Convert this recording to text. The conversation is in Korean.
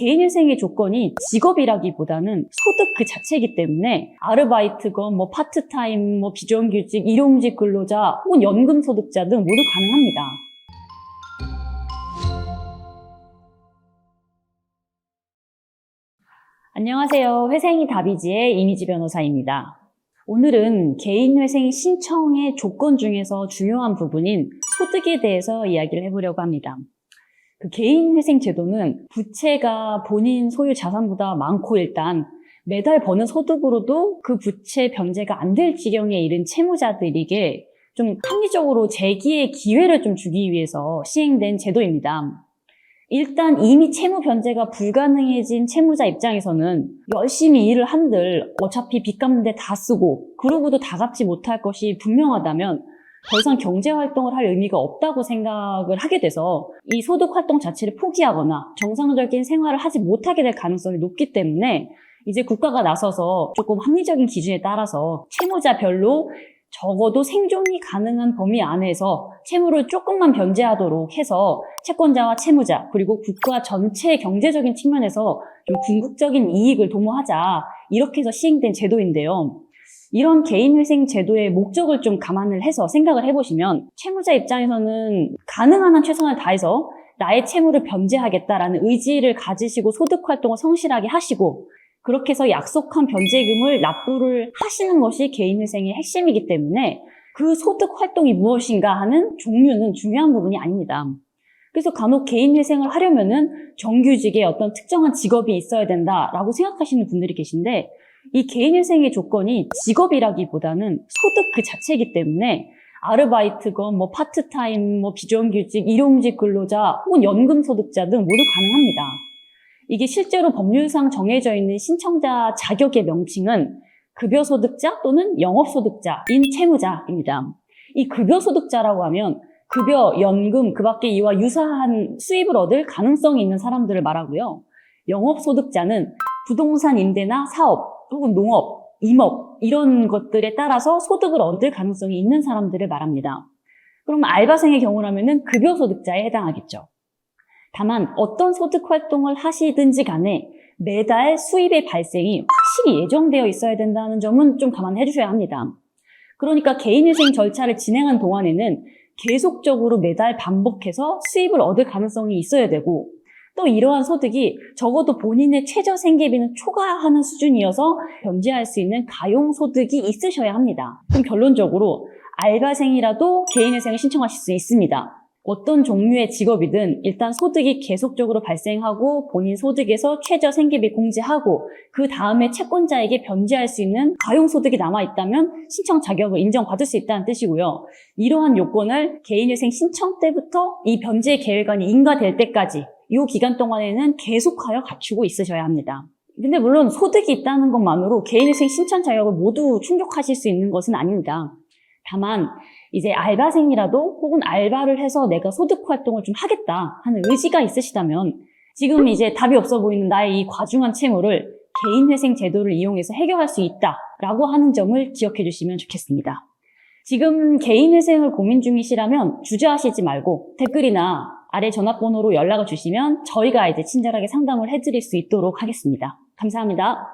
개인회생의 조건이 직업이라기보다는 소득 그 자체이기 때문에 아르바이트건 파트타임, 비정규직, 일용직 근로자 혹은 연금소득자 등 모두 가능합니다. 안녕하세요. 회생이 답이지의 이미지 변호사입니다. 오늘은 개인회생 신청의 조건 중에서 중요한 부분인 소득에 대해서 이야기를 해보려고 합니다. 개인회생 제도는 부채가 본인 소유 자산보다 많고 일단 매달 버는 소득으로도 그 부채 변제가 안 될 지경에 이른 채무자들에게 좀 합리적으로 재기의 기회를 좀 주기 위해서 시행된 제도입니다. 일단 이미 채무 변제가 불가능해진 채무자 입장에서는 열심히 일을 한들 어차피 빚 갚는데 다 쓰고 그러고도 다 갚지 못할 것이 분명하다면 더 이상 경제활동을 할 의미가 없다고 생각을 하게 돼서 이 소득활동 자체를 포기하거나 정상적인 생활을 하지 못하게 될 가능성이 높기 때문에 이제 국가가 나서서 조금 합리적인 기준에 따라서 채무자별로 적어도 생존이 가능한 범위 안에서 채무를 조금만 변제하도록 해서 채권자와 채무자 그리고 국가 전체의 경제적인 측면에서 좀 궁극적인 이익을 도모하자 이렇게 해서 시행된 제도인데요. 이런 개인회생 제도의 목적을 좀 감안을 해서 생각을 해보시면 채무자 입장에서는 가능한 한 최선을 다해서 나의 채무를 변제하겠다라는 의지를 가지시고 소득활동을 성실하게 하시고 그렇게 해서 약속한 변제금을 납부를 하시는 것이 개인회생의 핵심이기 때문에 그 소득활동이 무엇인가 하는 종류는 중요한 부분이 아닙니다. 그래서 간혹 개인회생을 하려면은 정규직의 어떤 특정한 직업이 있어야 된다라고 생각하시는 분들이 계신데 이 개인회생의 조건이 직업이라기보다는 소득 그 자체이기 때문에 아르바이트건 파트타임, 비정규직, 일용직 근로자 혹은 연금소득자 등 모두 가능합니다. 이게 실제로 법률상 정해져 있는 신청자 자격의 명칭은 급여소득자 또는 영업소득자인 채무자입니다. 이 급여소득자라고 하면 급여, 연금, 그 밖에 이와 유사한 수입을 얻을 가능성이 있는 사람들을 말하고요. 영업소득자는 부동산 임대나 사업 혹은 농업, 임업 이런 것들에 따라서 소득을 얻을 가능성이 있는 사람들을 말합니다. 그럼 알바생의 경우라면 급여소득자에 해당하겠죠. 다만 어떤 소득활동을 하시든지 간에 매달 수입의 발생이 확실히 예정되어 있어야 된다는 점은 좀 감안해 주셔야 합니다. 그러니까 개인회생 절차를 진행한 동안에는 계속적으로 매달 반복해서 수입을 얻을 가능성이 있어야 되고 또 이러한 소득이 적어도 본인의 최저 생계비는 초과하는 수준이어서 변제할 수 있는 가용소득이 있으셔야 합니다. 그럼 결론적으로 알바생이라도 개인회생을 신청하실 수 있습니다. 어떤 종류의 직업이든 일단 소득이 계속적으로 발생하고 본인 소득에서 최저 생계비 공제하고 그 다음에 채권자에게 변제할 수 있는 가용소득이 남아있다면 신청 자격을 인정받을 수 있다는 뜻이고요. 이러한 요건을 개인회생 신청 때부터 이 변제 계획안이 인가될 때까지 이 기간 동안에는 계속하여 갖추고 있으셔야 합니다. 근데 물론 소득이 있다는 것만으로 개인회생 신청 자격을 모두 충족하실 수 있는 것은 아닙니다. 다만 이제 알바생이라도 혹은 알바를 해서 내가 소득 활동을 좀 하겠다 하는 의지가 있으시다면 지금 이제 답이 없어 보이는 나의 이 과중한 채무를 개인회생 제도를 이용해서 해결할 수 있다라고 하는 점을 기억해 주시면 좋겠습니다. 지금 개인회생을 고민 중이시라면 주저하시지 말고 댓글이나 아래 전화번호로 연락을 주시면 저희가 이제 친절하게 상담을 해드릴 수 있도록 하겠습니다. 감사합니다.